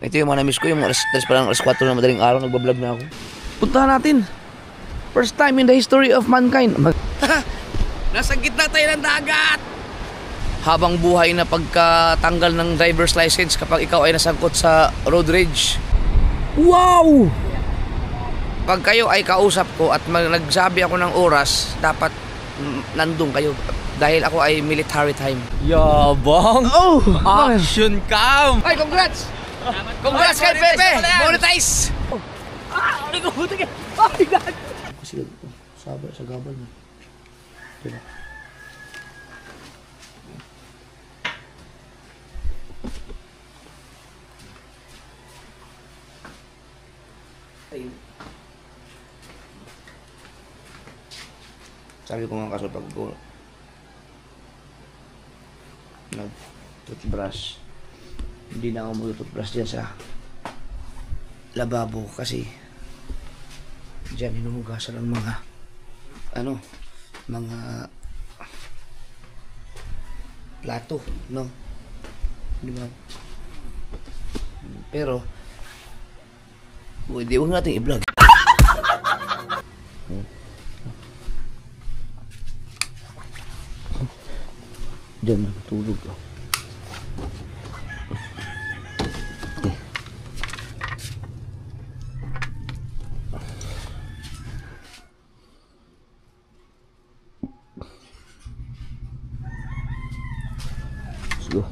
Ito yung mga na-miss ko, yung alas 3 pa lang, alas 4 na madaling araw, nagbablog na ako. Puntahan natin. First time in the history of mankind. Nasa gitna tayo ng dagat! Habang buhay na pagkatanggal ng driver's license kapag ikaw ay nasangkot sa road rage. Wow! Pag kayo ay kausap ko at nagsabi ako ng oras, dapat nandun kayo. Dahil ako ay military time. Yabang! Oh! Action cam! Ay, congrats! Congrats kay Pepe! Monetize! Ano ko puti ka? Oh my God! Kasi sabi sa gabal mo. Diba? Sabi ko nga kaso pag nag-toothbrush, hindi na ako mag-toothbrush dyan sa lababo kasi dyan hinuhugasan ang mga mga plato, no? Di ba? Pero hindi, huwag natin i-vlog. Diyan natutulog ako. Let's go.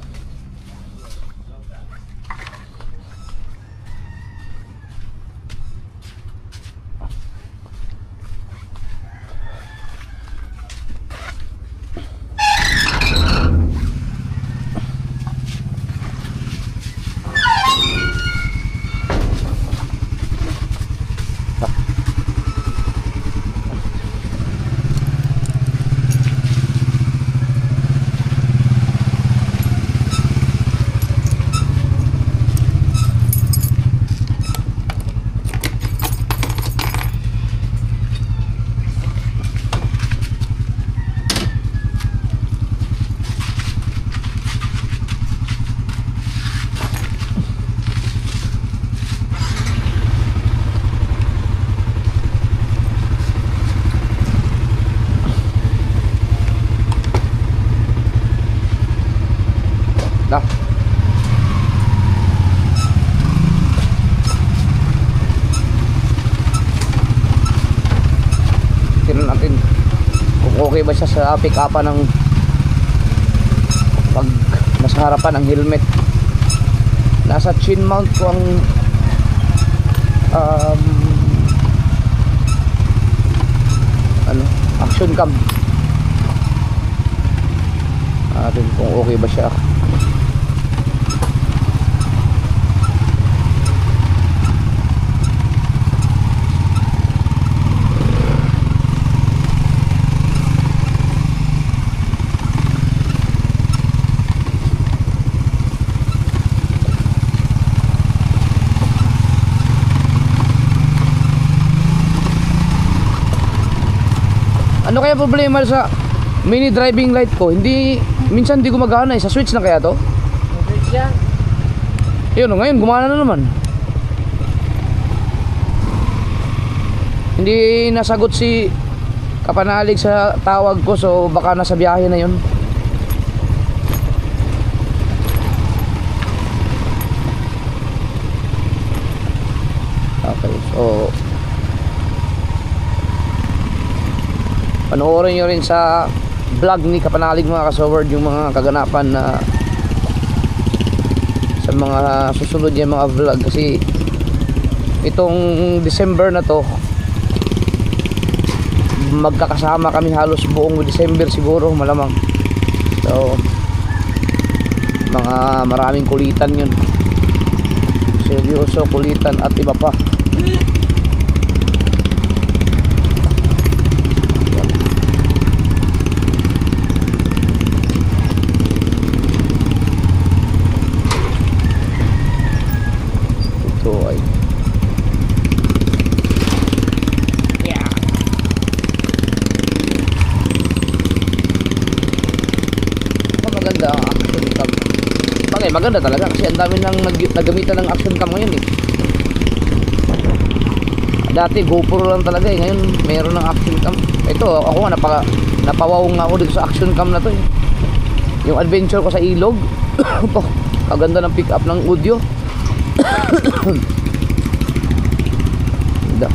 Dah. Tingnan natin kung okay ba siya sa pick-upan ng pag nasa harapan ang helmet. Nasa chin mount ko ang action cam. Natin kung okay ba siya. Ano kaya problema sa mini driving light ko? Minsan hindi gumagana eh. Sa switch na kaya to? Switch yan. Yun, ngayon gumana na naman. Hindi nasagot si Kapanalig sa tawag ko, so baka nasa biyahe na yun. Okay, so panoorin nyo rin sa vlog ni Kapanalig mga kasoward yung mga kaganapan na sa mga susunod yung mga vlog, kasi itong December na to magkakasama kami halos buong December siguro malamang. So maraming kulitan yun, seryoso kulitan at iba pa. Maganda ang action cam. Bakit? maganda talaga kasi ang dami nang nagamitan ng action cam ngayon eh. Dati GoPro lang talaga eh, ngayon mayroon ng action cam. Ito ako nga napawaw nga ako dito sa action cam na to eh. Yung adventure ko sa ilog. Ito, kaganda ng pick up ng audio. Ganda.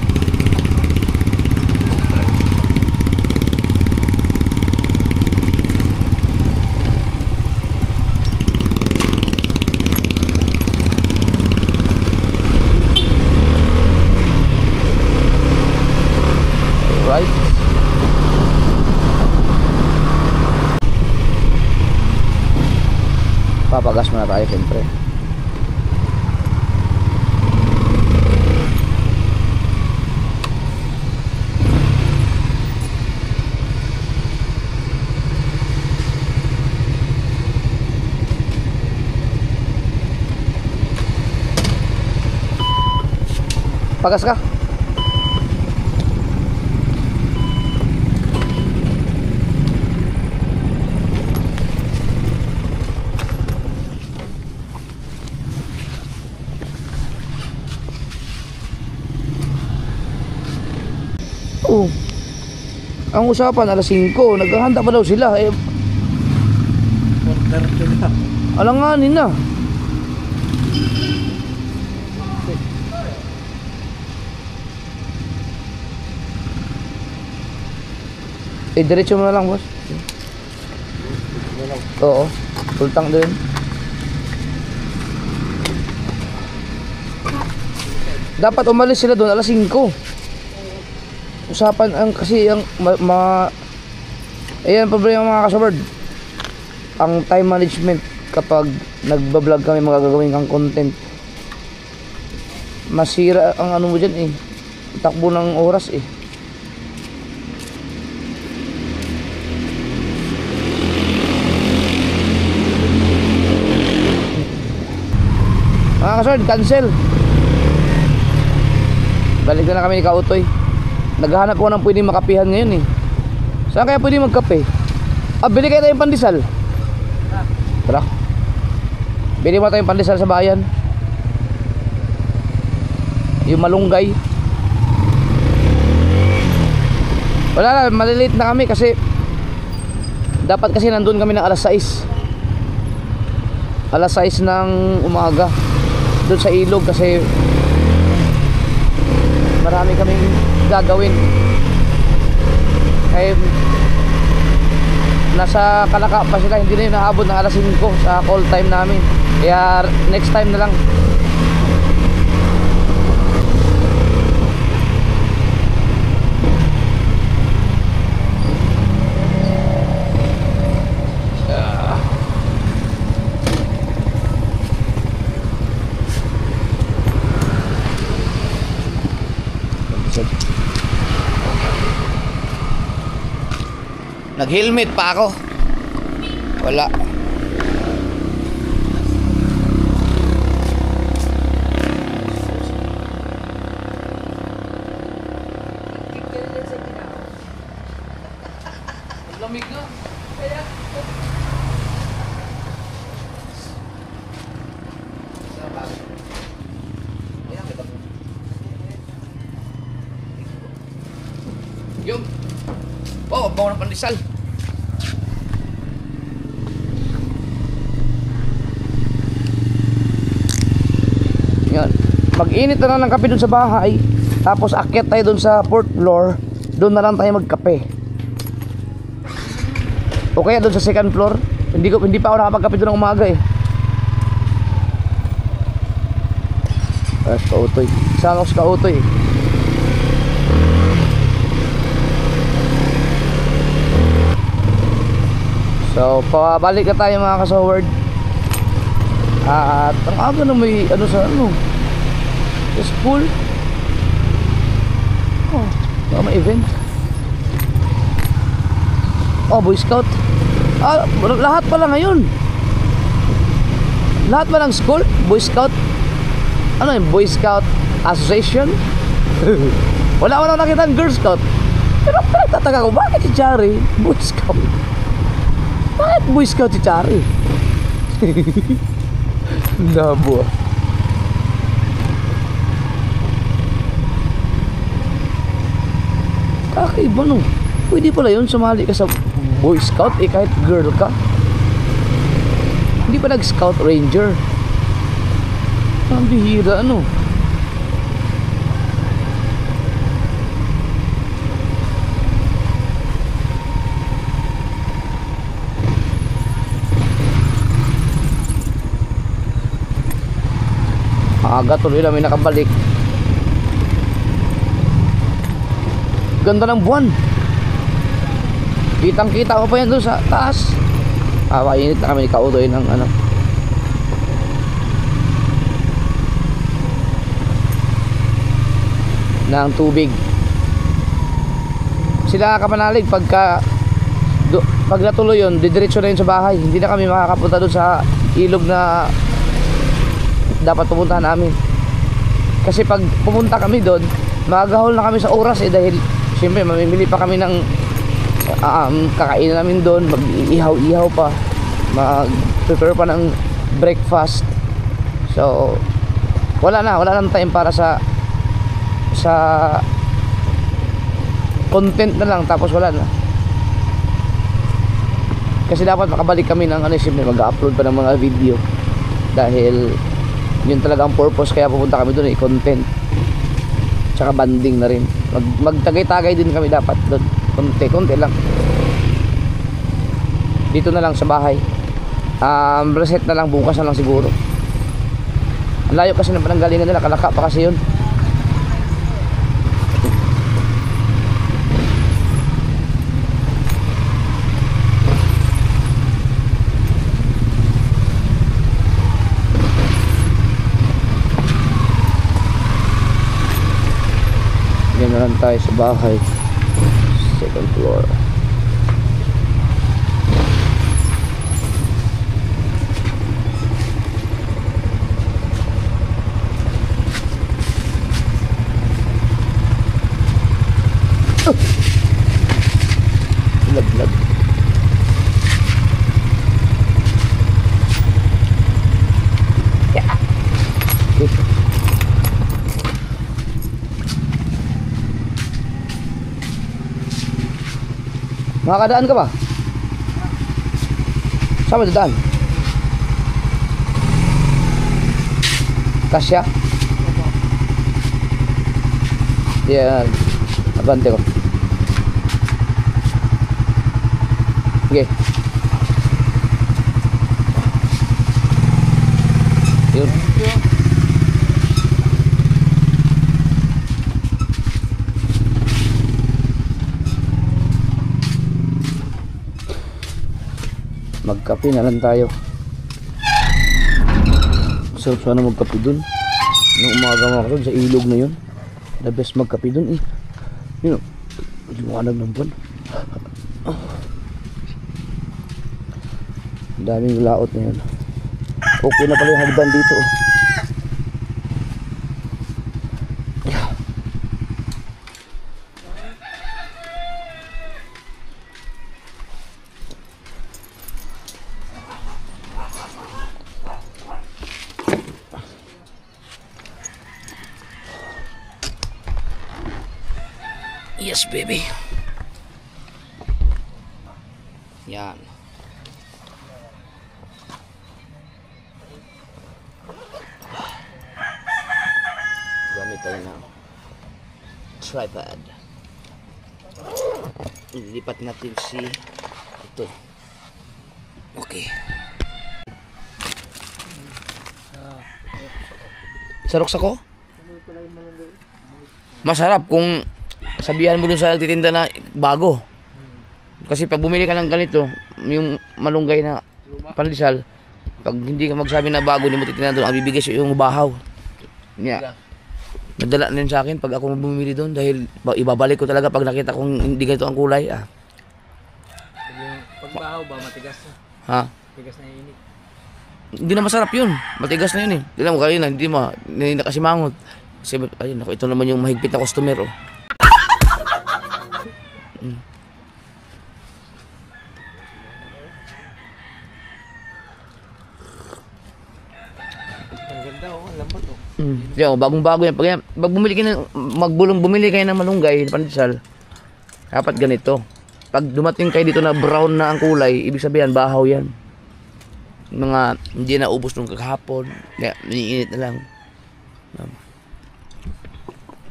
Right. Papagas muna tayo siyempre. Pagas ka. Oh. Ang usapan alas 5, naghahanda pa daw sila eh. 1:30 na. Alanganin na. Diretso mo na lang, boss. Oo, full tank din. Dapat umalis sila doon alas 5. Usapan ang kasi ang ayan problema mga kasabard. Ang time management kapag nagba-vlog kami, magagawin kang content. Masira ang ano mo dyan eh. Takbo ng oras eh. Mga kasabard, cancel. Balik na kami ni Kautoy. Naghahanap ko ng pwedeng makapihan ngayon eh. Saan kaya pwede magkape? Bili kayo tayong pandesal. Tara. Bili mo tayong pandesal sa bayan. Yung malunggay. Wala na, malilate na kami kasi dapat kasi nandun kami ng alas 6. Alas 6 ng umaga doon sa ilog kasi marami kaming gagawin. Kaya nasa Kalaka pa sila, hindi na yun naabot ng alas 5 sa call time namin. Kaya next time na lang. Nag-helmet pa ako. Wala. Lamig na. Kaya yung bawa ng pandesal. Yan. Mag-init na lang ng kape dun sa bahay. Tapos akyat tayo dun sa fourth floor. Doon na lang tayo magkape. O kaya dun sa second floor. Hindi pa ako nakapagkape dun ng umaga eh. Kautoy. Saan ako sa Kautoy eh. So, pabalik na tayo mga kasaward. At ang aga na may ano sa ano sa school. Oh, may event. Oh, Boy Scout. Lahat pala ngayon. Lahat pa ng school, Boy Scout. Ano yung Boy Scout Association? Wala ko na nakita ng Girl Scout. Pero nagtataka ko, bakit si Chari Boy Scout? Bakit Boy Scout si Chari? Labo ah. Kakaiba no. Pwede pala yun, sumali ka sa Boy Scout kahit girl ka. Hindi pa nag-scout ranger. Ang bihira ano. Aga tuloy namin nakabalik. Ganda ng buwan. Kitang kita ko pa yan doon sa taas. Mainit na kami ni Kautoy ng ano. Ng tubig. Sila Kapanalig pag natuloy yun, didiretso na yun sa bahay. Hindi na kami makakapunta doon sa ilog na dapat pupuntahan namin. Kasi pag pumunta kami doon, magahol na kami sa oras dahil siyempre mamimili pa kami ng kakain namin doon, mag-ihaw-ihaw pa, mag-prepare pa ng breakfast. So wala nang time para sa content na lang, tapos wala na. Kasi dapat makabalik kami ng siyempre mag-upload pa ng mga video dahil yun talaga ang purpose kaya pupunta kami doon, content tsaka banding na rin. Magtagay-tagay din kami dapat doon, konti lang. Dito na lang sa bahay, reset na lang, bukas na lang siguro. Ang layo kasi ng pananggalingan nila, Kalaka pa kasi yun. Yan na lang tayo sa bahay, second floor. Laglag. Okay. Makakadaan ka ba? Saan mo dadaan? Kasya? Yan. Abante ko. Okay. Yun. Magkape na lang tayo. Sarap sana magkape dun. Nung umaga mga kasod sa ilog na yun, the best magkape dun eh. Yun o, liwanag ng buwan. Ang daming laot na yun. Okay na pala yung hagdan dito oh. Yes, baby. Yan. Gamit tayo ng tripod. Ilipat natin si ito. Okay. Sarok sako? Masarap kung sabihan mo dun sa nagtitinda na bago. Kasi pag bumili ka ng ganito, yung malunggay na pandesal, pag hindi ka magsabi na bago, hindi mo titinda doon, ang bibigay sa yung bahaw. Yeah. Nadala na yun sa akin pag ako bumili doon dahil ibabalik ko talaga pag nakita kong hindi ganito ang kulay. Pag bahaw ba, matigas na? Ha? Matigas na init. Hindi na masarap yun. Matigas na yun eh. Hindi mo kanina, hindi na kasi mangot. Kasi ayun ako, ito naman yung mahigpit na customer oh. Diyan, bagong-bago yan. Pag bumili kayo ng malunggay, pandesal, dapat ganito. Pag dumating kayo dito na brown na ang kulay, ibig sabihin, bahaw yan. Mga hindi na ubos nung kahapon. Kaya, iniinit na lang.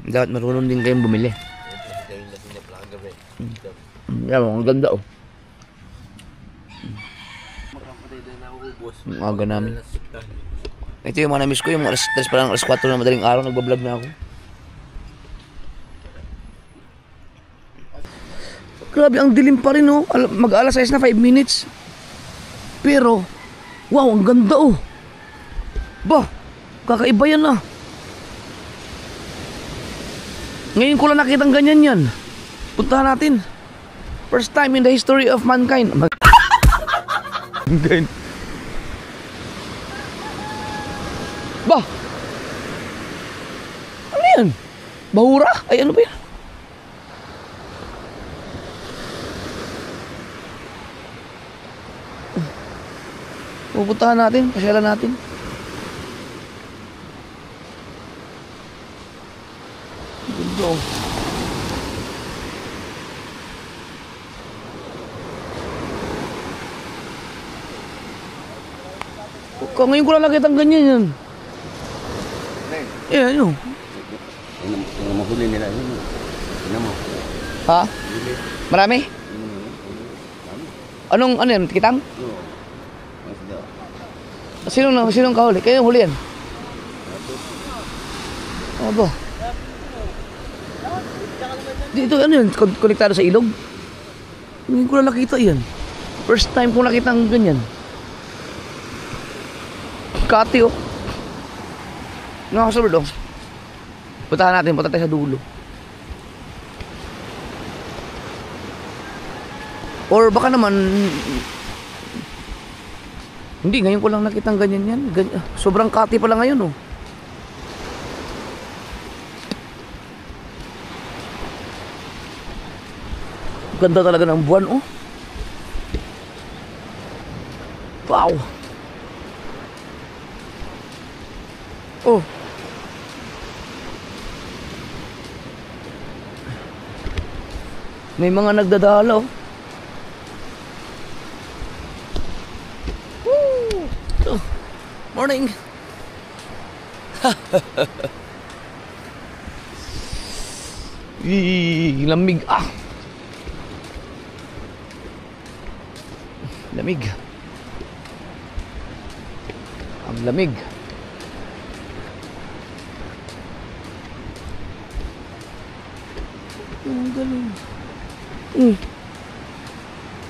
Dapat marunong din kayong bumili. Yan, ang ganda oh. Ang aga namin. Ito yung mga na-miss ko, yung alas 3 pa lang, alas 4 na madaling araw, nagbablog na ako. Grabe, ang dilim pa rin oh. Mag-alas 6 na 5 minutes. Pero, wow, ang ganda oh. Bah, kakaiba yan ah. Ngayon ko lang nakitang ganyan yan. Puntahan natin. First time in the history of mankind. Mankind. Bah! Ano yan? Bahura? Ay, ano ba yan? Pupuntahan natin, pasyalan natin. Ganda oh. Ngayon ko lang nakita ang ganyan yan. Eh, ano? Yung mahuli nila, yun. Yun mo. Ha? Marami? Ano yan? Kitang? Sinong kahuli? Kayo yung huli yan? Ano ba? Dito, ano yun? Konektado sa ilog? Ngayon ko lang nakita yan. First time ko nakita ang ganyan. Kati oh. Nga kasunod oh. Puntahan natin, punta tayo sa dulo. Or baka naman hindi, ngayon ko lang nakita ang ganyan yan. Sobrang kati pala ngayon oh. Ganda talaga ng buwan oh. Wow. Oh. May mga nagdadalaw. Woo! Oh. Morning. Lamig ah. Lamig. Ang lamig. Ang galing.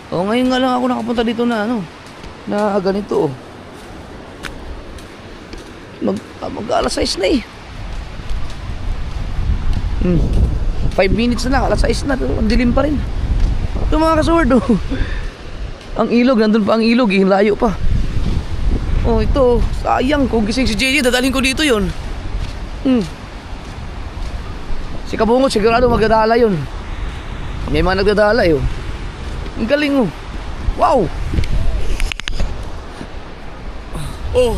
Oh, ngayon nga lang ako nakapunta dito na ano, na ganito oh. Mag-alas 6 na eh. 5 minutes na lang, alas 6 na. Ang dilim pa rin. Ito mga kasword oh. Ang ilog, nandun pa ang ilog eh, layo pa. Oh, ito, sayang. Kung gising si JJ, dadalhin ko dito yun. Si Kabungot, sigurado magdadala yun. May mga nagdadala yun. Ang galing oh. Wow! Oh!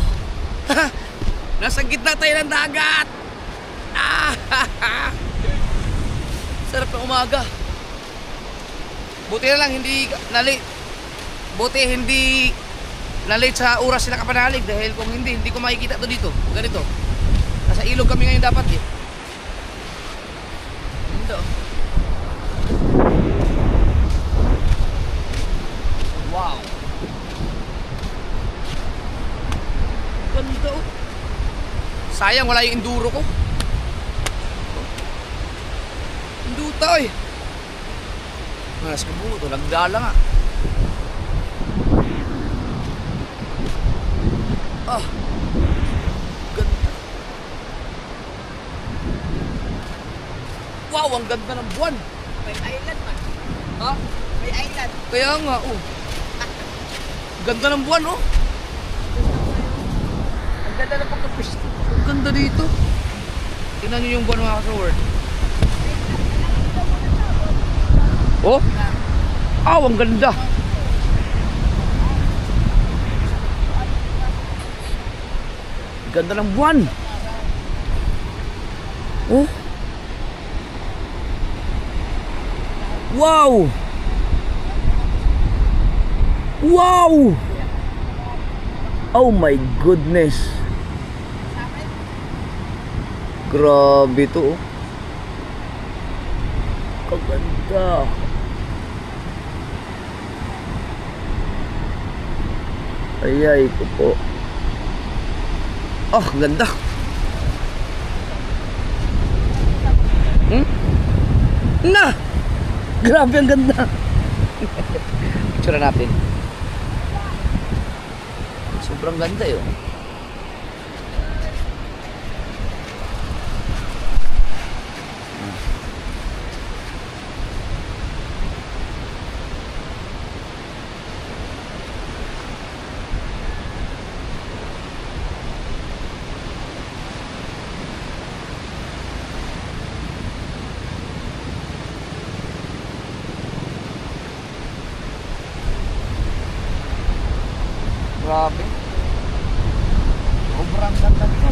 Nasa gitna tayo ng dagat! Sarap ng umaga. Buti na lang hindi nalate. Buti hindi nalate sa oras sila kapanalig. Dahil kung hindi ko makikita to dito. Ganito. Nasa ilog kami ngayon dapat eh. Ganda. Wow. Ganda oh. Sayang wala yung enduro ko. Induta eh. Mas kabuto, nagdala nga. Ah. Ganda. Wow, ang ganda ng buwan. May island man. Ha? May island. Kaya nga, oh. Ganda ng buwan, oh. Ang ganda ng pagkapisto. Ang ganda dito. Tingnan nyo yung buwan mga kasaward. Oh? Aw, ang ganda. Ganda ng buwan. Oh. Wow! Wow! Oh my goodness. Grabe to. Oh. Kaganda. Ayay ko po. Oh, ganda. Na! Grabe ang ganda. Picture natin. Sobrang ganda yun. Grabe. Sobrang ganda nito.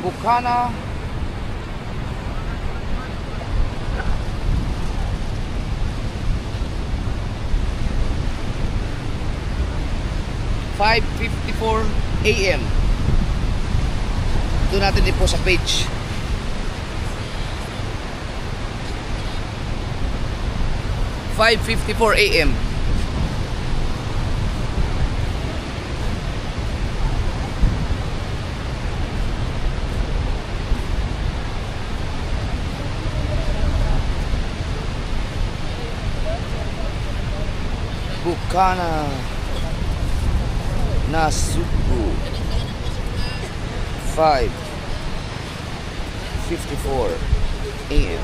Bukana. $5:54 AM. Doon natin din po sa page. 5:54 AM. Bukana Nasuku 5:54 AM.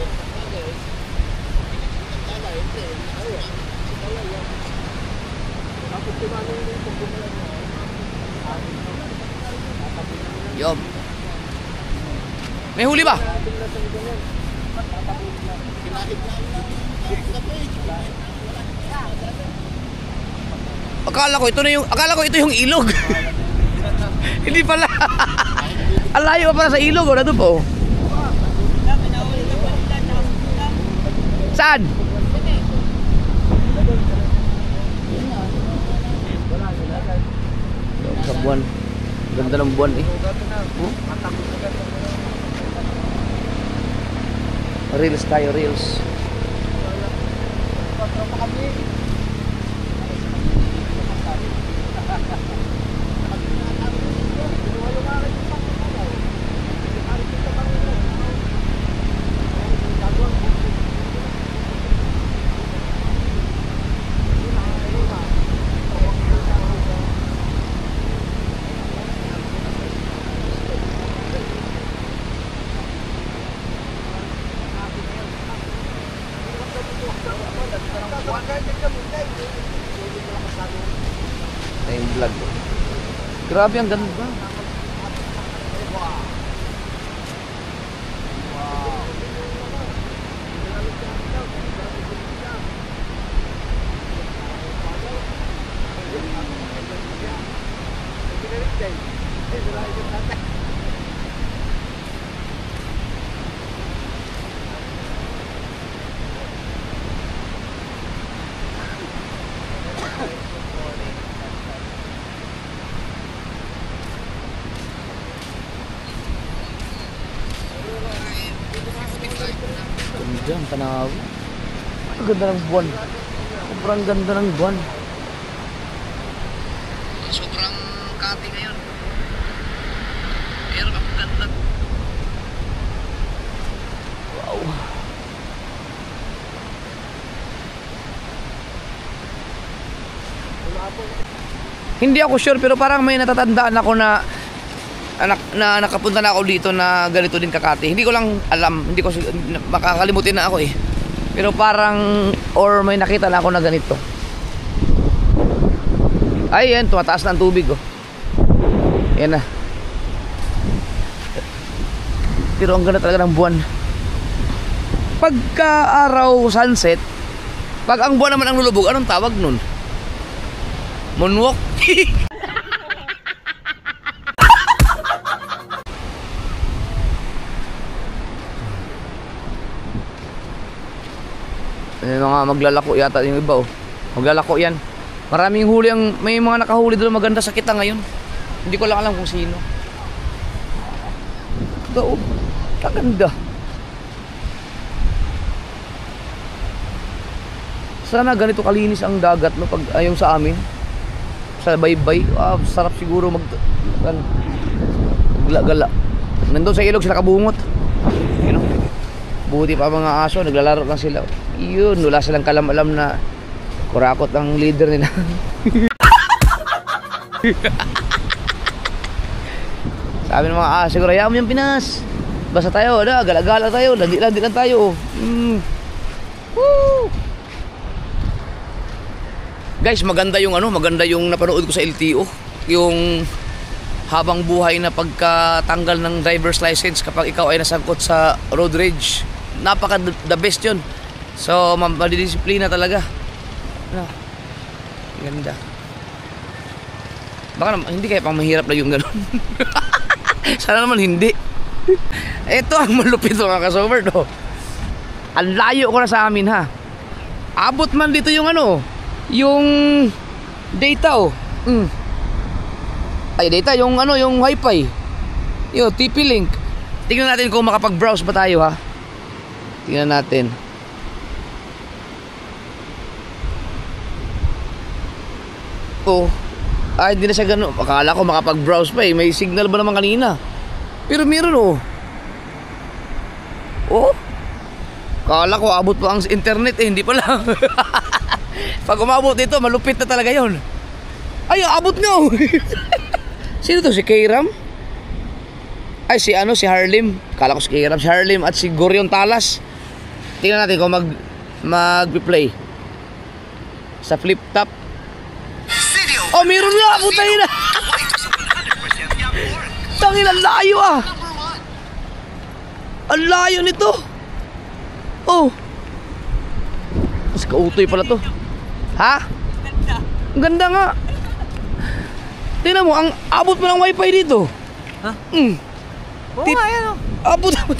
Yum. May huli ba? Akala ko ito yung ilog. Hindi pala. Alayo pa pala sa ilog, na doon po. Saan? Sa buwan. Ganda ng buwan eh. Reels tayo, reels. Yung vlog. Grabe ang ganda. Ganda ang tanaw. Ang ganda ng buwan. Sobrang ganda ng buwan. Sobrang kati ngayon. Pero ang ganda. Wow. Hindi ako sure pero parang may natatandaan ako na nakapunta na ako dito na ganito din kakati. Hindi ko lang alam, hindi ko makakalimutin na ako eh. Pero parang or may nakita na ako na ganito. Ay yan, tumataas na ang tubig oh. Yan na. Pero ang ganda talaga ng buwan. Pagka araw sunset, pag ang buwan naman ang lulubog, anong tawag nun? Moonwalk. May mga maglalako yata yung iba oh. Maglalako yan. Maraming huli ang may mga nakahuli doon maganda sa kita ngayon. Hindi ko lang alam kung sino. Ito oh. Kaganda. Sana ganito kalinis ang dagat no pag ayong sa amin. Sa baybay. Sarap siguro gala-gala. Nandun sa ilog sila kabungot. You know? Buti pa mga aso, naglalaro lang sila. Yun, wala silang kalam-alam na kurakot ang leader nila. Sabi ng mga aso, siguro, hayaan mo yung Pinas. Basta tayo, gala-gala tayo, landi lang tayo. Woo! Guys, maganda yung napanood ko sa LTO. Yung habang buhay na pagkatanggal ng driver's license kapag ikaw ay nasangkot sa road rage. Napaka the best yun. So madidisiplina talaga. Ganda. Baka naman, hindi kaya pang mahirap na yung gano'n. Sana naman hindi. Ito ang malupit mga kasober no. Ang layo ko na sa amin ha. Abot man dito yung yung data oh. Ay data yung yung wifi. Yo TP-Link. Tingnan natin kung makapag-browse ba tayo ha. Tingnan natin. Oh. Ay hindi na siya gano'n. Akala ko makapag-browse pa eh. May signal ba naman kanina? Pero meron oh. Oh. Akala ko abot pa ang internet eh. Hindi pala. Pag umabot dito malupit na talaga yon. Ay abot nga oh. Sino to? Si Kairam? Ay si Harlim. Kala ko si Kairam. Si Harlim at si Gorion Talas. Tingnan natin kung mag-replay sa flip top. Oh meron nga. Putay na. Tangin ang layo ah. Ang layo nito. Oh. Mas kautoy pala to. Ha? Ang ganda nga. Tingnan mo, ang abot mo ng wifi dito. Ha? Oo nga yan oh. Abot. Ang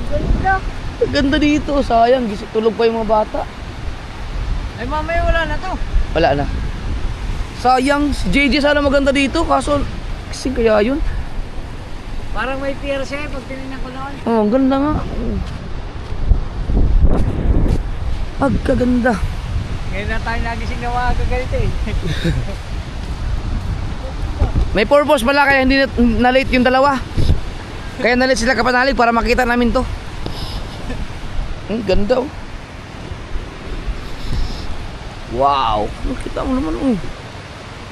ganda. Ang ganda dito. Sayang, tulog pa yung mga bata. Ay mamaya wala na to. Wala na. Sayang, si JJ sana maganda dito. Kaso, kasi kaya yun. Parang may pier siya pag tinignan ko noon. Oh, ang ganda nga. Agkaganda. Ngayon na tayo nagising na mga kaganito eh. May purpose pala kaya hindi na-late yung dalawa. Kaya na-late sila kapanalig para makita namin to. Ganda oh. Wow. Nakita mo naman oh.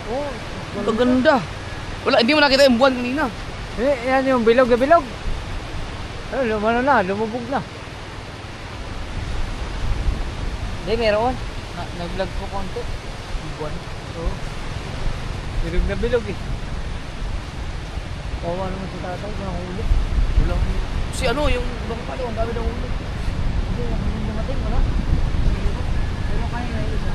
Oh, Maganda. Wala, hindi mo nakita yung buwan kanina. eh, yan yung bilog na bilog. Lumubog na. Hindi, meron. Nag-vlog ko konti. Buwan. Oo. Bilog na bilog eh. Kawa naman si tatay, walang huli. Walang si yung ibang palo, ang dami ng ulo. Hindi, yung dumating, wala. Pero kaya na isa.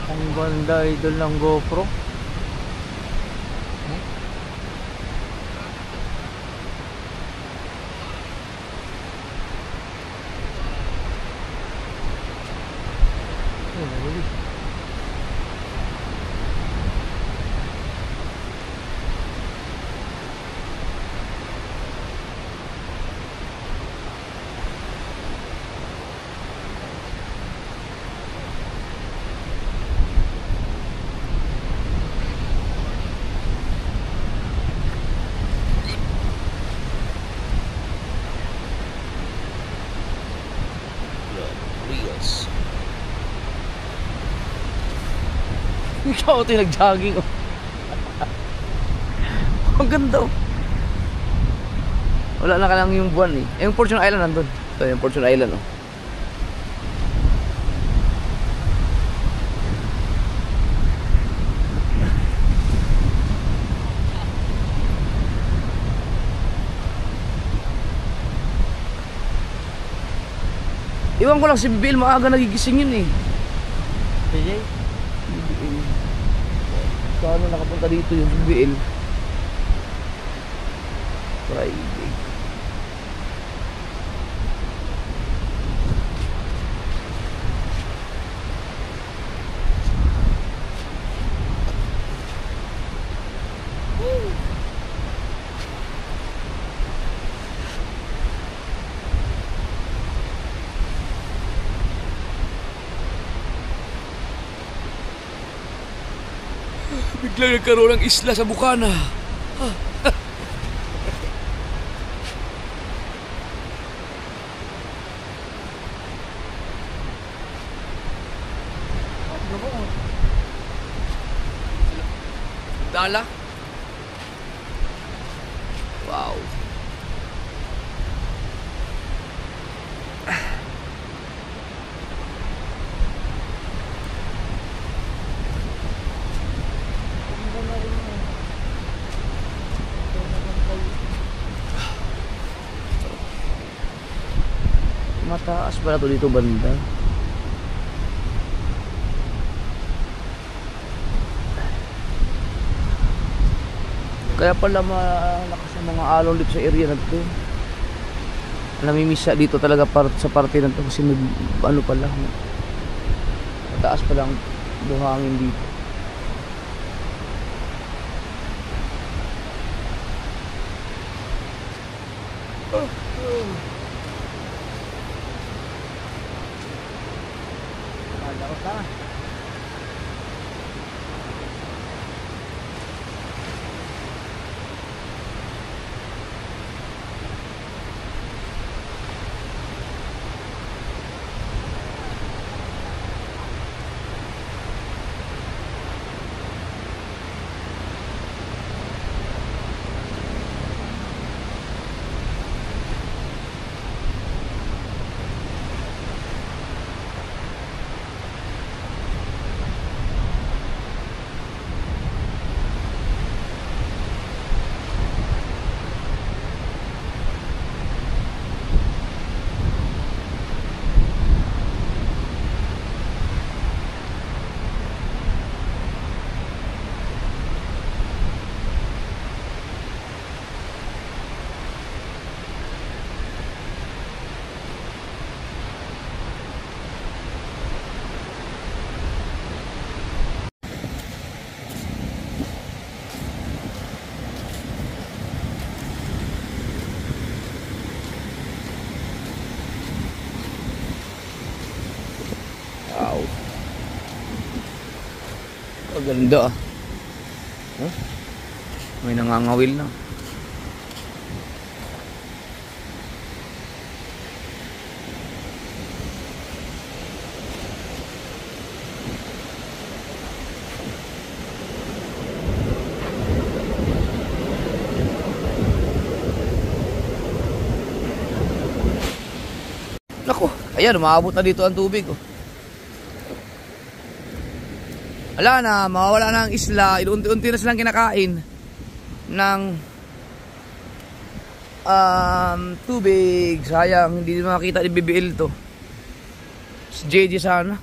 Ang ganda idol ng GoPro. Reels. Ikaw ito yung nag-jogging oh. Ang ganda oh. Wala na ka lang yung buwan eh. Yung Fortune Island nandun. Ito yung Fortune Island, oh. Iwan ko lang si Bill, maaga nagigising yun eh. PJ? Saan nakapunta dito yung si Bill? Friday. Biglang nagkaroon ng isla sa Bukana. Dala. Wow. Mataas pala to dito banda. Kaya pala malakas ang mga alon dito sa area na to. Namimisa dito talaga sa parte na to kasi ano pala, mataas pala ang buhangin dito. Wow. Paganda ah. Huh? May nangangawil na. Naku, ayan, umaabot na dito ang tubig oh. Wala na, mawawala na ang isla. Unti-unti na silang kinakain ng tubig. Sayang, hindi makita ni BBL to. Si JJ sana.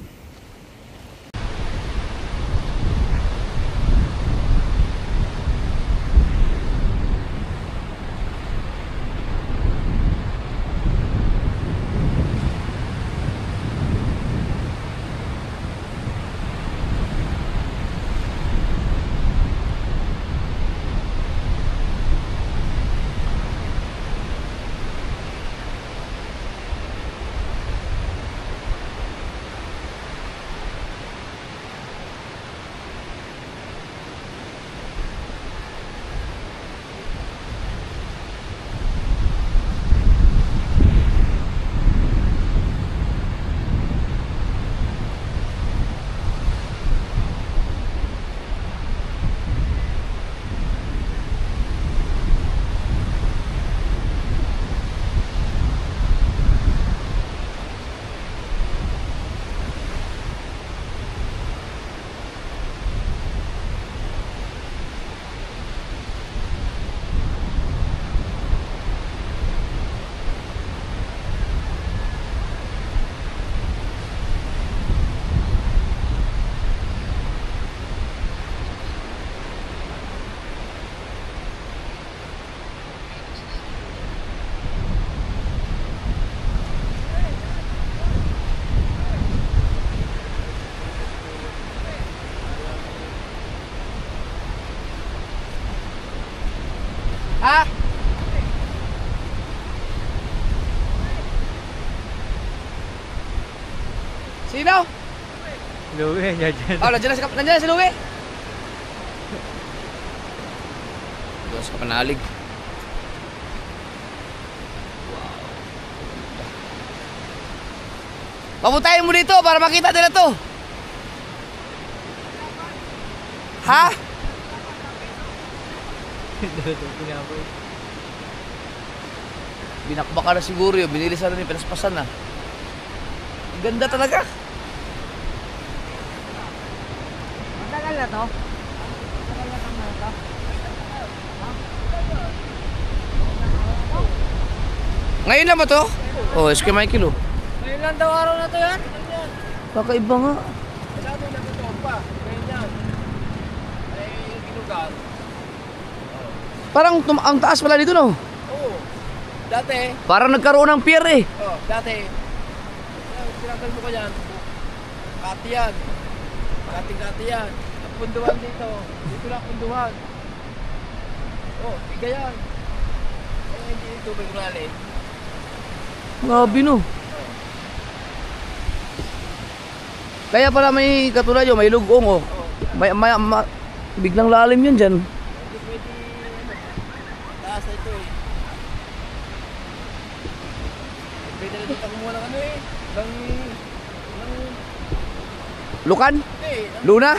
Sino? Louie, yan dyan. Oh, nandiyan na si Louie. Doon sa Kapanalig. Papuntahin mo dito para makita nila to. Ha? Binakbaka na siguro yun. Binilisan na rin, pinaspasan na. Ganda talaga. Matagal na to? Matagal na tama na to? Ngayon lang ba to? Oh, SK Michael oh. Ngayon lang daw araw na to yan? Kakaiba nga. Sabi na ito pa. Ngayon yan. Ay, ginugal. Parang ang taas pala dito no? Oo. Dati. Parang nagkaroon ng pier eh. Oh, dati. Sinagal mo ko yan. Kati yan. Kati yan. Ang punduhan dito. Dito lang punduhan. Oh, tiga yan. Eh, hindi ito tubig Grabe no. Kaya pala may katulad yun, may lugong oh. Biglang lalim yun dyan. Hindi pwede, taas na ito eh. Pwede na dito kumuha ng ano eh. Lukan? Hindi, Luna?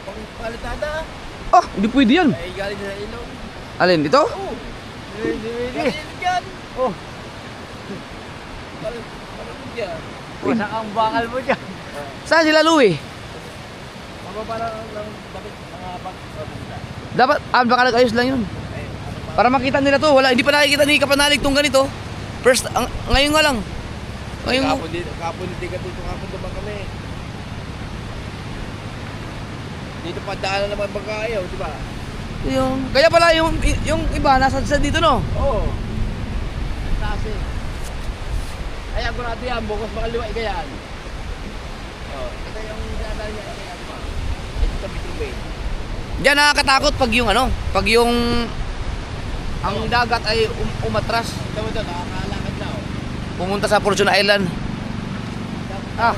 pang palitada. Oh, hindi pwede yan. Ay, galing sa ilong. Alin, dito? Oo. Galing yan. Oh, Galing yan. wasak ang bakal mo dyan. Saan sila Louie? Mababa lang dapat mga bag. Dapat, baka nag-ayos lang yun. Para makita nila to. Wala, hindi pa nakikita ni Kapanalig tong ganito. First, ngayon nga lang. Ngayon mo. Kapon hindi ka dito, kapon naman kami. Dito pa daanan naman bangkayaw, di ba? Kaya pala yung iba nasa dito no. Oo. Taas eh. Ay, agurado yan, bukas makaliwa yan. Oh, ito yung dinadala niya kaya ba? Ito sa Bitubay. Diyan nakakatakot pag yung pag yung ang dagat ay umatras. Ito mo ito, nakakalakad na oh. Pumunta sa Fortune Island. Ah,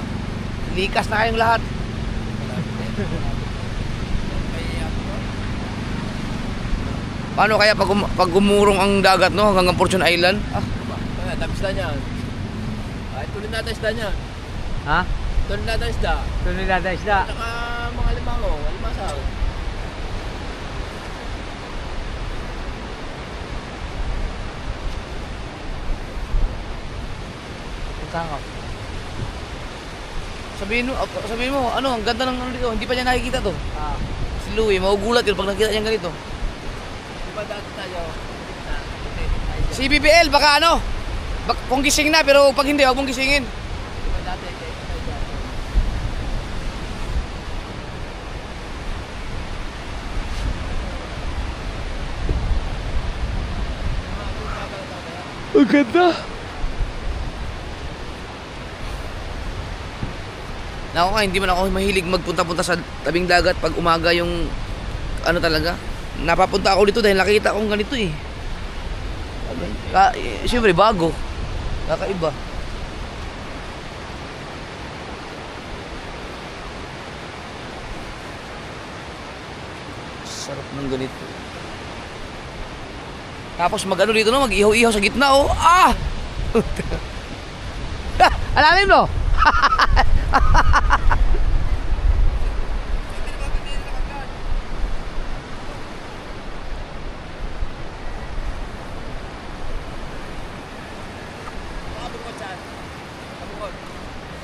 likas na kayong lahat. Paano kaya pag gumurong ang dagat no hanggang Fortune Island? Ah, Tapos na niyan. Ay, tuloy natin isda niyan. Ha? Tuloy natin isda. Tuloy na tayo isda. Saka mga limango, alimasaw. Tangok. sabihin mo, ang ganda ng dito, hindi pa niya nakikita to. Ah. Si Louie, magugulat yun pag nakita niya ganito. Di ba dati tayo? Si BBL, baka kung gising na, pero pag hindi, huwag mong gisingin. Di ba dati tayo dyan? Ang ganda. Naku nga, hindi man ako mahilig magpunta-punta sa tabing dagat pag umaga yung talaga. Napapunta ako dito dahil nakita akong ganito eh. Siyempre bago. Kakaiba. Sarap ng ganito. Tapos dito mag-ihaw-ihaw sa gitna oh. Ah! Alamin mo?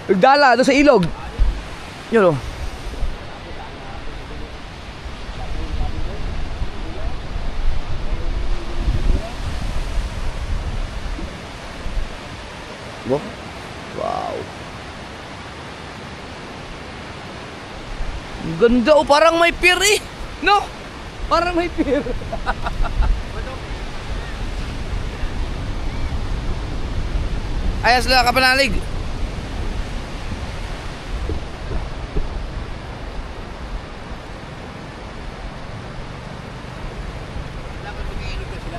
Nagdala doon sa ilog. Yun oh. Wow. Ang ganda oh, parang may pier eh. No? Parang may pier. Ayos lang, Kapanalig. Dapat mag-iilog na sila.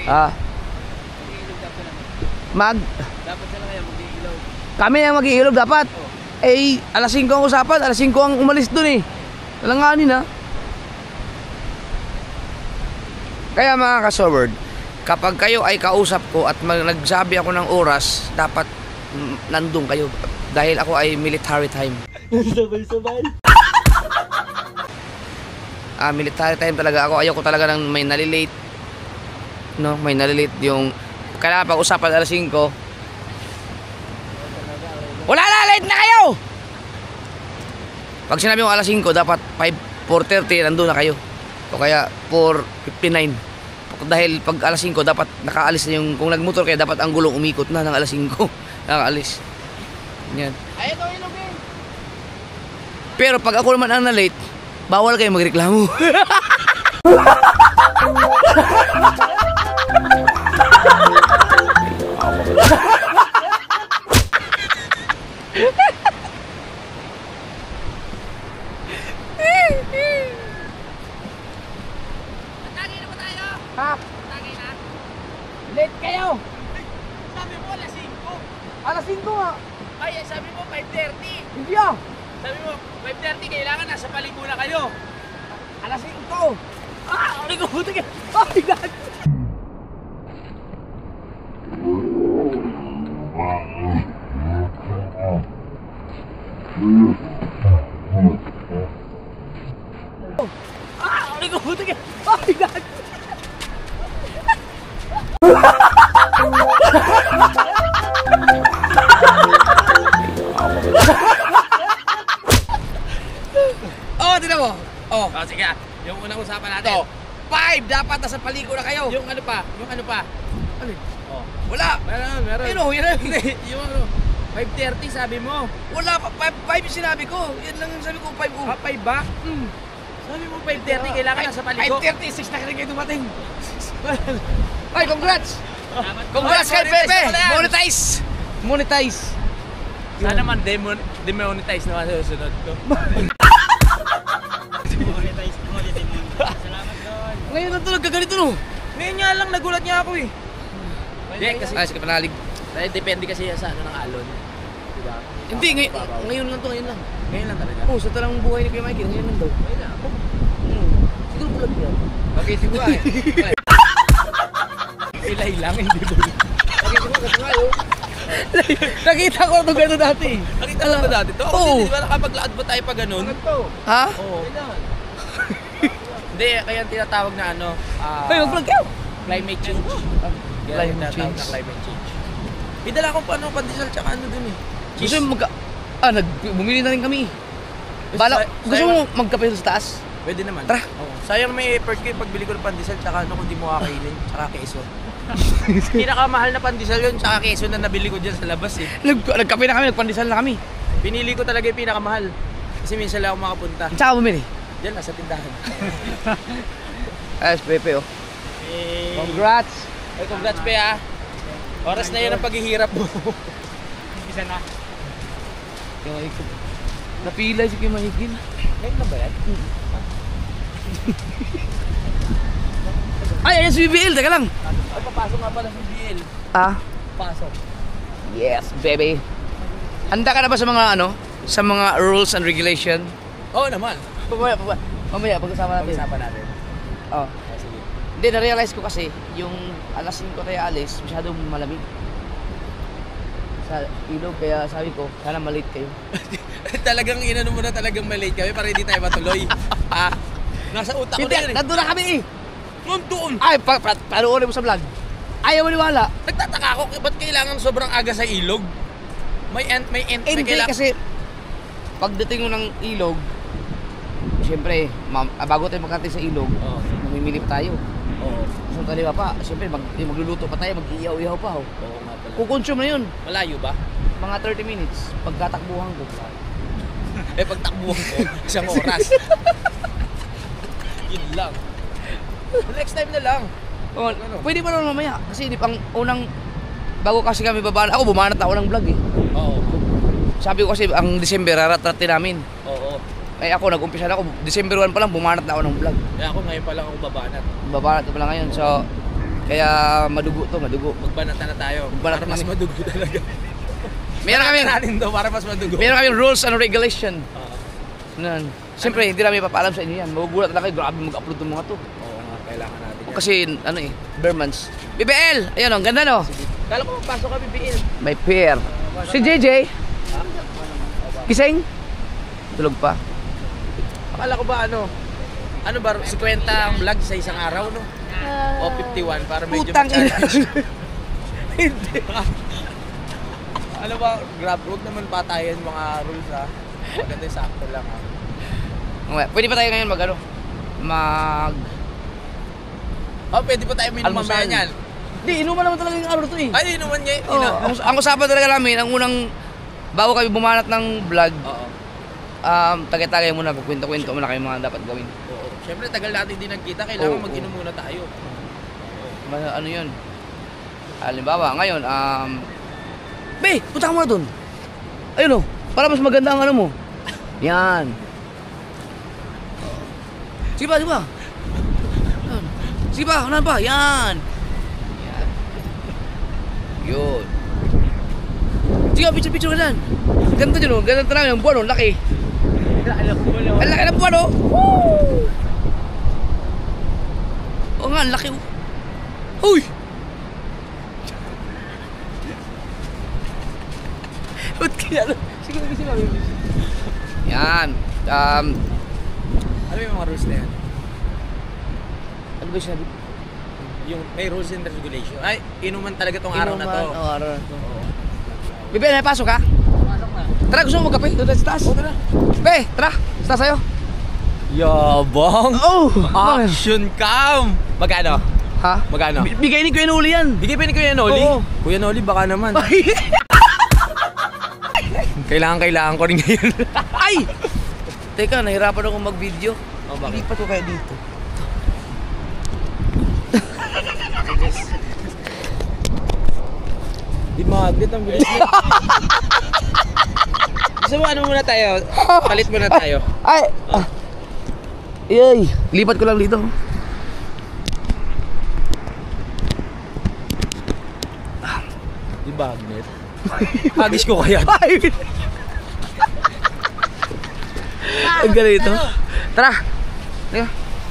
Ah, Mag-iilog dapat na. mag Dapat sila kaya mag-iilog. Kami ang mag-iilog dapat. Eh, alas 5 ang usapan, alas 5 ang umalis dun eh. Talanganin ha. Kaya mga ka-Soberd, kapag kayo ay kausap ko at nagsabi ako ng oras, dapat nandun kayo. Dahil ako ay military time. Sabay-sabay. Military time talaga ako. Ayoko talaga ng may nalilate. No, may nalilate yung kailangan pag-usapan alas 5. Wala na, late na kayo! Pag sinabi mo alas 5, dapat 4:30 nandun na kayo. O kaya 4:59. Dahil pag alas 5, dapat nakaalis na yung, kung nagmotor kayo, dapat ang gulong umikot na ng alas 5. Nakaalis. Yan. Ay, ito ilugin. Pero pag ako naman ang na-late, bawal kayo magreklamo. Matagi na ba tayo? Ha? Matagi na? Late kayo! Sabi mo alas 5. Alas 5 nga! Ay, sabi mo 5:30. Hindi ah! Sabi mo 5:30, kailangan nasa paliko na kayo. Alas 5! Ay, kubuti ka! Ay, God! Ay, kubuti ka! Ay, God! Oh, tignan mo! Oh, Sige, yung unang usapan natin. ito! 5! Dapat nasa paliko na kayo! Yung ano pa? Ano? Oh. Wala! Meron. Ayun o, yan Hindi, yung ano, 5:30 sabi mo. Wala pa, 5 yung sinabi ko. Yan lang yung sabi ko, 5 o. 5 ba? Sabi mo 5:30, kailangan nasa paliko. 5:30, 6 na kayo dumating. Ay, congrats! Congrats kay Pepe! Monetize! Monetize! Sana man demonetize naman sa susunod ko. Ngayon lang ito, nagkaganito no? Ngayon nga lang, nagulat niya ako eh. Hindi, kasi Ay, sige, panalig. depende kasi sa ano ng alon. Diba? Hindi, ngayon lang to, ngayon lang. Ngayon lang talaga. Oo, sa talang buhay ni Kuya Mikey, ngayon lang daw. Ngayon lang. Siguro bulag yan. Okay, siguro eh. Pilay lang, hindi ba? Okay, siguro, kasi nga yun. Nakita ko ito gano'n dati. Nakita lang ba dati to? Oo. Kasi di ba nakapaglaad ba tayo pa ganun? Ha? Oo. Hindi, kaya tinatawag na ano, Ay, mag-vlog kayo! climate change. Kaya Climate tinatawag change. na climate change. May dala akong paano, pandesal tsaka ano dun eh. Gusto mo bumili na rin kami. Bala, gusto mo magkape sa taas? Pwede naman. Tara. Oo. Sayang may effort ko yung pagbili ko ng pandesal tsaka ano kung di mo kakainin, tsaka keso. Pinakamahal na pandesal yun, tsaka keso na nabili ko dyan sa labas eh. Nagkape na kami, nagpandesal na kami. Pinili ko talaga yung pinakamahal. Kasi minsan lang ako makapunta. Saan ka bumili? Diyan, nasa tindahan. Ayos, Pepe oh. Congrats! Ay, congrats pe ah. Oras na yan ang paghihirap mo. Isa na. Kuya Mikey. Napila si Kuya Mikey. Ngayon na ba yan? Ay, ayan si BBL, teka lang. Ay, papasok nga pala sa BL. Ah, Pasok. yes, baby. Handa ka na ba sa mga ano? Sa mga rules and regulation? Oo naman. Mamaya, pag-usapan natin. Pag-usapan natin. Oh. Oh, sige. Hindi, na-realize ko kasi, yung alas 5 tayo alis, masyadong malamig. Sa ilog, kaya sabi ko, sana malate kayo. Talagang inano mo na talagang malate kami para hindi tayo matuloy. Nasa utak ko Hindi, na yun eh. nandun na kami eh! Doon. Ay, panoorin mo sa vlog. Ayaw maniwala. Nagtataka ako, ba't kailangan sobrang aga sa ilog? May Hindi, kailangan. kasi pagdating mo ng ilog, siyempre, bago tayo magkarating sa ilog, Oo. namimili pa tayo. Oo. So, kaliwa pa, siyempre, magluluto pa tayo, mag-iiyaw-iyaw pa. Oh. Oo nga pala. Kukonsume na yun, Malayo ba? mga 30 minutes, pagkatakbuhan ko. Eh, pagtakbuhan ko, isang oras. Yun lang. Next time na lang. Oh, pwede pa naman mamaya, kasi ang unang, bago kasi kami babaan, ako bumanat na ako ng vlog eh. Oo. Sabi ko kasi, ang December, raratratin namin. Oo. Eh ako, nag-umpisa na ako, December 1 pa lang, bumanat na ako ng vlog. Kaya ako ngayon pa lang ako babanat. Babanat na pala ngayon, so, kaya madugo to, madugo. Magbanat na tayo. Magbanat Para na mas kami. madugo talaga. Meron kami, natin to para mas madugo. meron kami rules and regulation. Siyempre, hindi namin ipapaalam sa inyo yan. Magugulat na kayo, grabe mag-upload ng mga to. Oo nga, kailangan natin yan. Kasi, Bermans. BBL! Ayan o, ang ganda no? Kala ko pasok kami BL. May pair. Si JJ? Kising? Tulog pa. Akala ko ba ano ba, 50 ang vlog sa isang araw, no? O 51 para medyo Putang ina. Hindi. Ano ba, grab, huwag naman patayan mga rules ha. Maganda yung sakto lang ha. Pwede pa tayo ngayon Oh, pwede pa tayo minum Almusal. mamaya niyan. Hindi, inuman naman talaga yung araw to eh. Ay, inuman niya. Oo, ang usapan talaga namin, ang unang, bago kami bumanat ng vlog, Oo. tagay-tagay muna, pagkwento-kwento muna kayo mga dapat gawin. Oo. Siyempre, tagal natin hindi nagkita. Kailangan Oo, mag-inom muna tayo. Ano yun? Halimbawa, ngayon, Be, punta ka muna dun. Ayun o, para mas maganda ang ano mo. Yan. Sige ba, sige ba? Yan. Sige ba, unahan pa, yan. Yan. Yun. Sige, picture-picture ka dyan. Ganito dyan o, ganito na yung buwan o, laki. Ang laki ng buwan o. Woo! Oo nga, ang laki o. Uy! Ba't kaya ano? Sige, yan. Ano yung mga rules na yan? Ano ba yung sinabi? Yung may rules and regulation. Ay, inuman talaga tong araw na to. Oo, araw na to. Bebe, napasok ka? Pasok na. Tara, gusto mo magkape? Doon sa taas. Tara. Be, tara. Sa taas tayo. Yabang! Oh! Action cam! Magkano? Ha? Magkano? Bigay ni Kuya Nuli yan. Bigay pa ni Kuya Noli? Oo. Kuya Noli, baka naman. Kailangan ko rin ngayon. Ay! Teka, nahirapan ako mag-video. Oh, bakit? Lipat ko kaya dito. Di magnet ang bilis mo. Gusto mo ano muna tayo? Palit muna tayo. Ay! Yay! Lipat ko lang dito. Di magnet? Hagis ko kaya. Ay! Ang galing ito. Tara! Tara.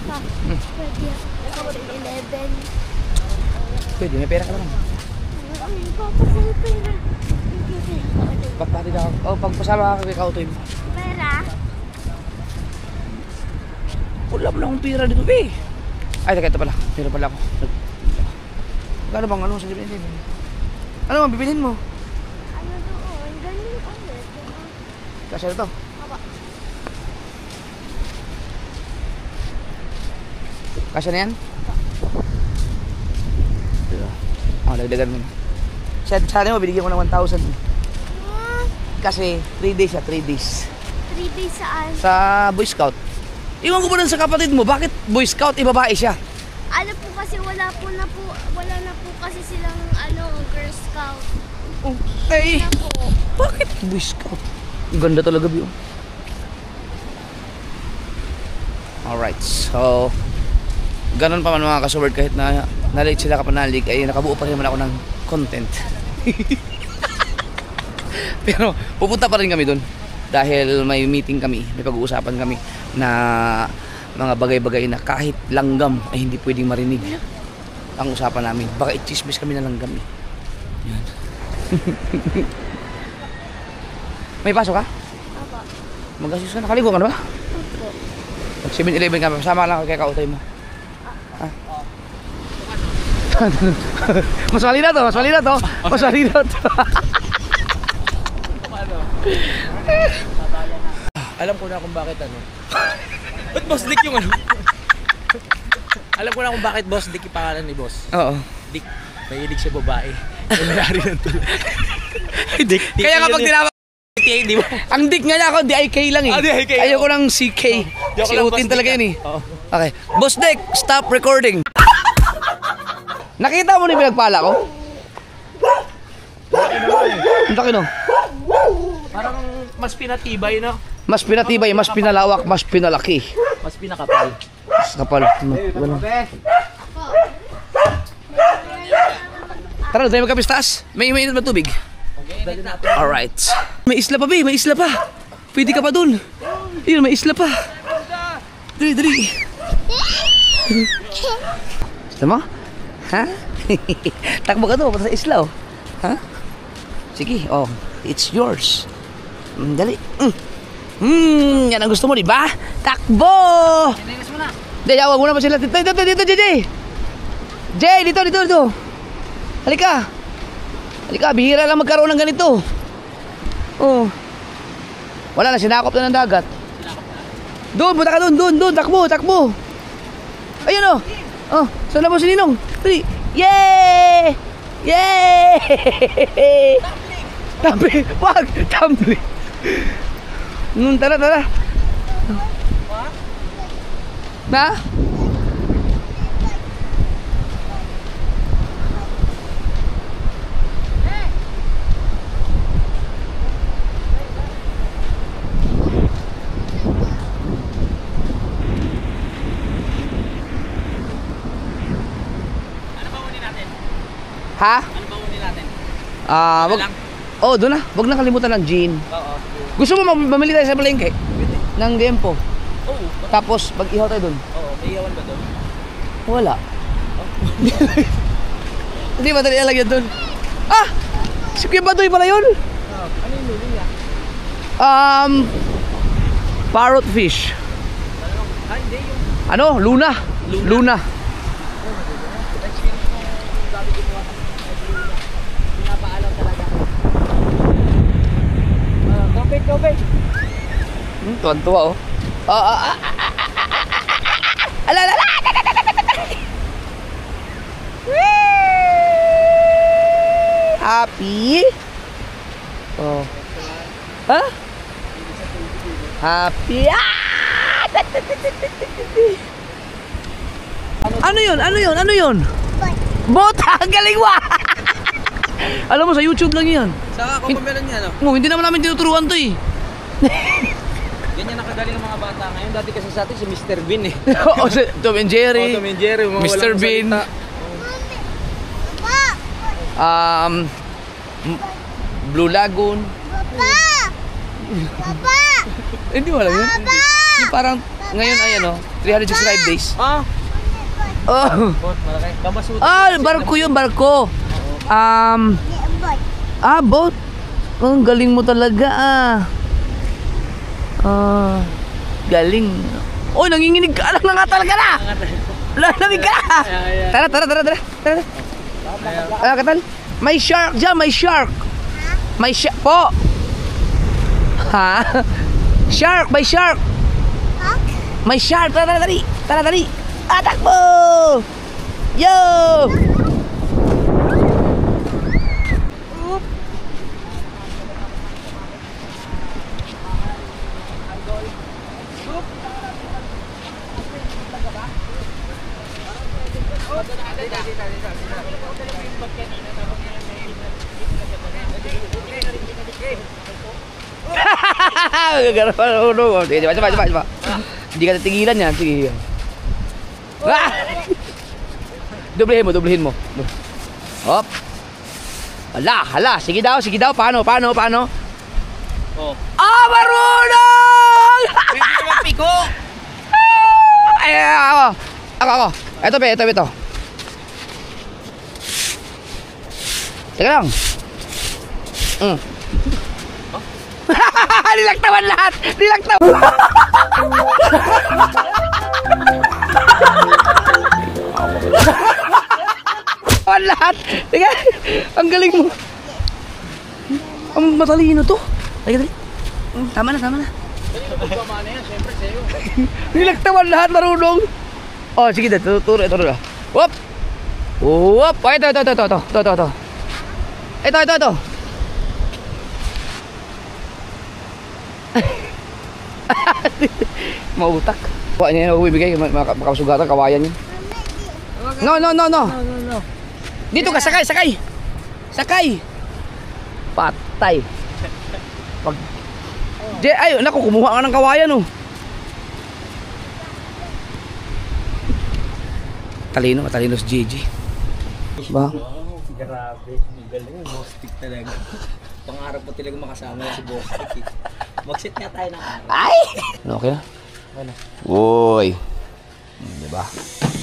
Pwede ako 11. Pwede, may pera ka naman. Papasal pera. Ba't pati na ako? Oh, pagpasama ka kay Kautoy mo. Pera? Wala mo na akong pera dito, be. Ay, teka, ito pala. Pera pala ako. Magkano bang ano sa libre? Ano bang bibilhin mo? Ano doon? Ganun ulit. Kasi ito. Kasya na yan? Oh, dagdagan mo. Sana mo, binigyan ko ng 1,000. Kasi 3 days siya, 3 days. 3 days saan? Sa Boy Scout. Iwan ko pa dun sa kapatid mo, bakit Boy Scout, babae siya? Ano po kasi wala na po kasi silang Girl Scout. Eh, Na po. bakit Boy Scout? Ang ganda talaga, Bio. Alright, so ganun pa man mga kasubard, kahit na na-late sila kapanalig, ay nakabuo pa rin naman ako ng content. Pero pupunta pa rin kami dun dahil may meeting kami, may pag-uusapan kami na mga bagay-bagay na kahit langgam ay hindi pwedeng marinig. Ang usapan namin, baka i-chismis kami na langgam eh. Yan. May pasok ka? Aba. Mag-asis ka, nakaligo ka na ba? Opo. Pag 7-11 ka, kasama lang kay Kautoy mo. Ah. Mas mali na to, mas mali na to. Mas mali na to. Alam ko na kung bakit Ba't Boss Dick yung ano? Alam ko na kung bakit Boss Dick yung pangalan ni Boss. Oo. Dick, mahilig siya babae. May-ari ng tuloy. Dick. Kaya kapag tinawag, Di ba? ang dick nga niya ako, DIK lang eh. Ah, DIK. Ayoko ng CK. Di ako Si lang Utin Boss talaga Dick, yun eh. Oo. Okay. Boss Dick, stop recording. Nakita mo na yung pinagpala ko? Ang laki no? Parang mas pinatibay, no? Mas pinatibay, mas pinalawak, mas pinalaki. Mas pinakapal. Mas kapal. Tara, tayo magkapistas. May mainit ba tubig? Okay. Alright. May isla pa, be. May isla pa. Pwede ka pa dun. Yun, may isla pa. Dali, dali. Gusto mo? Ha? Takbo ka doon, sa isla, oh. Ha? Sige, oh. It's yours. Dali. Yan ang gusto mo, di ba? Takbo! Pinilis mo na. Hindi, wag muna pa sila. Dito, JJ. Jay, dito. Halika. Halika, bihira lang magkaroon ng ganito. Oh. Wala na, sinakop na ng dagat. Doon, punta ka doon. Takbo. Ayun, oh. Oh, saan na po si Ninong? Dali. Yay! Tumbling. Wag! Tumbling. Tara. Na? Ha? Ano ba unin natin? Wag. Oh, doon na. Wag na kalimutan ng gin. Oo. Gusto mo mamili tayo sa palengke? Ng Diempo. Oo. Tapos mag-ihaw tayo doon. Oo. May iyawan ba doon? Wala. Hindi madali lang yan doon. Ah! Si Kuya Badoy pala yun? Ano yung luli niya? Parrot fish. Hindi yung... Ano? Luna. Pinapaalam talaga. Tubig. Tuwan-tuwa, oh. Ala. Happy? Oh. Ha? Happy? Ano yun? Bota! Ang galing mo! Alam mo, sa YouTube lang yan. Saka kung meron niya, no? Oh, hindi naman namin tinuturuan to eh. Ganyan nakagaling ng mga bata ngayon. Dati kasi sa atin si Mr. Bean eh. Oo, si Tom and Jerry. Tom and Jerry, mga Mr. walang Bean. salita. Blue Lagoon. Hindi mo alam yun? Yung parang ngayon ay 365 days. Ah! Oh. Bot, malaki. Babasutin. Barko yun, barko. Boat. Ang galing mo talaga galing. Oy, nanginginig ka lang na nga talaga na. Lamig ka na. Tara. Katal. May shark dyan, may shark. May shark po. Ha? Shark, may shark. May shark. Tara, dali. Takbo! Yo! Sige, coba. Hindi ka titigilan yan. Sige. Doblehin mo. Hop. Hala. Sige daw. Paano? Oh. Marunong! Pwede naman piko! Ako. Ito. Teka lang. Nilaktawan lahat! Lahat! Teka, ang galing mo. Ang matalino to. Teka, dali. Tama na. Kanino pagpamana yan? Siyempre sa'yo. Nilaktawan lahat, marunong. Oh, sige, turo. Whoop! Whoop! Oh, ito. Ito. Mautak. Wala niya yung bibigay, makasugatan, kawayan yun. No. Dito ka, sakay. Patay. Ay, naku, kumuha ka ng kawayan, oh. Matalino si JJ. Ba? Grabe. Galing. Mostik talaga. Pangarap po talaga makasama si Boss. Mag-sit nga tayo ng araw. Ay! Okay na? Ano? Uy. Diba?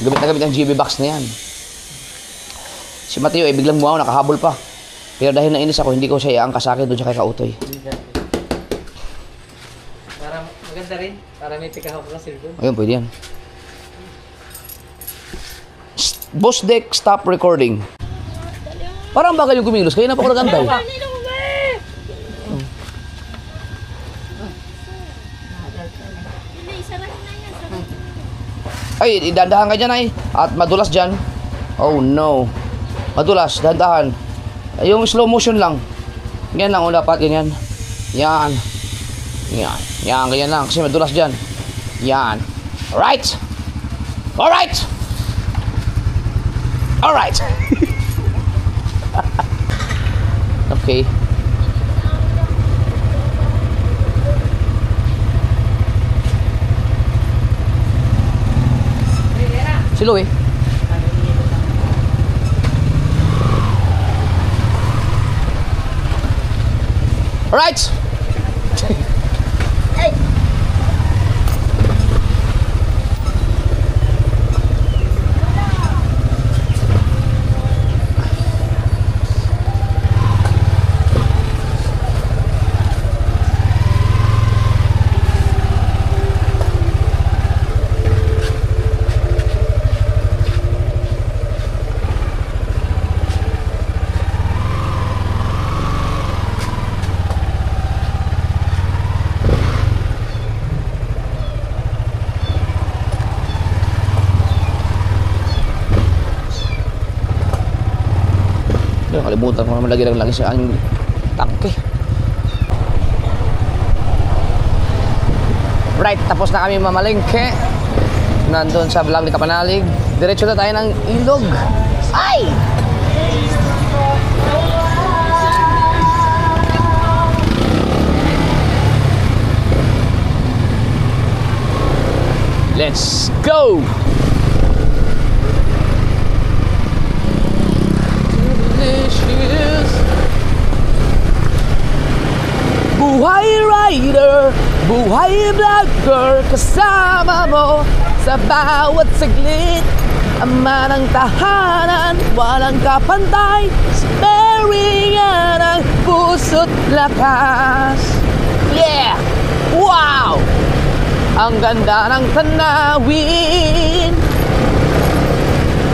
Gamit na gamit ang GB box na yan. Si Mateo ay biglang bumaw, nakahabol pa. Pero dahil nainis ako, hindi ko siya iangka sa akin doon siya kay Kautoy. Para maganda rin. Para may pikahawak ka cellphone. Ayun, pwede yan. Boss Deck, stop recording. Parang bagal yung kumilos. Kaya na pa ako nagantay. Ay, idandahan ka dyan ay. At madulas dyan. Oh no. Madulas, dahan-dahan. Yung slow motion lang. Yan lang, dapat ganyan. Yan. Yan. Yan, ganyan lang. Kasi madulas dyan. Yan. Alright. Alright. Alright. Okay. Si Louie. Alright. Kalimutan ko naman lagi sa aking tangke. Right, tapos na kami mamalengke. Nandun sa vlog ni Kapanalig. Diretso na tayo ng ilog. Ay! Let's go! Buhay rider, buhay vlogger, kasama mo sa bawat saglit. Ama ng tahanan, walang kapantay, sparingan ang puso't lakas. Yeah! Wow! Ang ganda ng tanawin.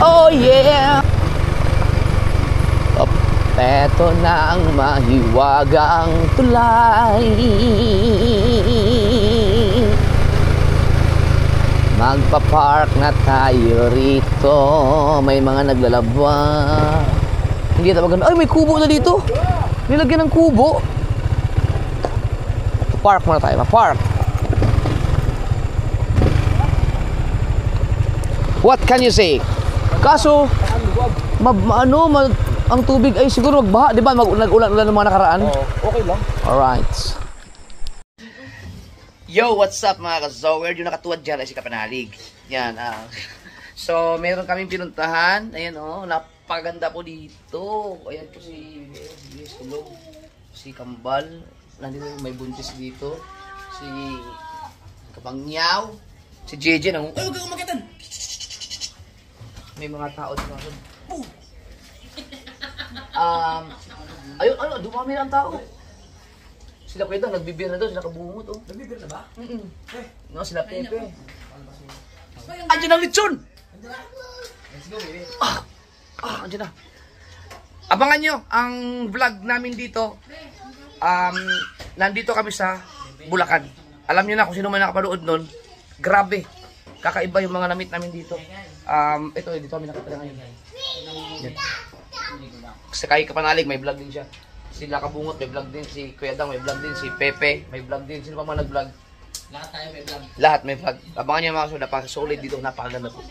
Oh yeah! Eto na ang mahiwagang tulay. Magpa-park na tayo rito. May mga naglalaba. Hindi na maganda. Ay, may kubo na dito. Nilagyan ng kubo. Park muna tayo. Ma-park. What can you say? Kaso, ang tubig ay siguro magbaha, di ba? Nag-ulan ng mga nakaraan? Oo, okay lang. Alright. Yo, what's up mga ka-Zower? Yung nakatuwad dyan ay si Kapanalig. Yan. So, meron kaming pinuntahan. Ayan napaganda po dito. Ayan po si Sulog, si Kambal. Nandito may buntis dito. Si Kabangyaw. Si JJ. Ay, huwag kang umakitan! May mga tao dito. Ayun, dumami na ang tao. Sila Kuya Dang, nagbibir na daw, sila kabungot, oh. Nagbibir na ba? No, sila Pepe. Andiyan ang lechon! Let's go, baby. Andiyan na. Abangan nyo ang vlog namin dito. Nandito kami sa Bulacan. Alam nyo na kung sino man nakapanood nun. Grabe. Kakaiba yung mga namit namin dito. Ito, dito kami nakatala ngayon. Yan. Sa kay Kapanalig, may vlog din siya. Sila Kabungot, may vlog din. Si Kuya Dang, may vlog din. Si Pepe, may vlog din. Sino pa mga nag-vlog? Lahat tayo may vlog. Lahat may vlog. Abangan niyo mga suda, pa solid dito, napakaganda po.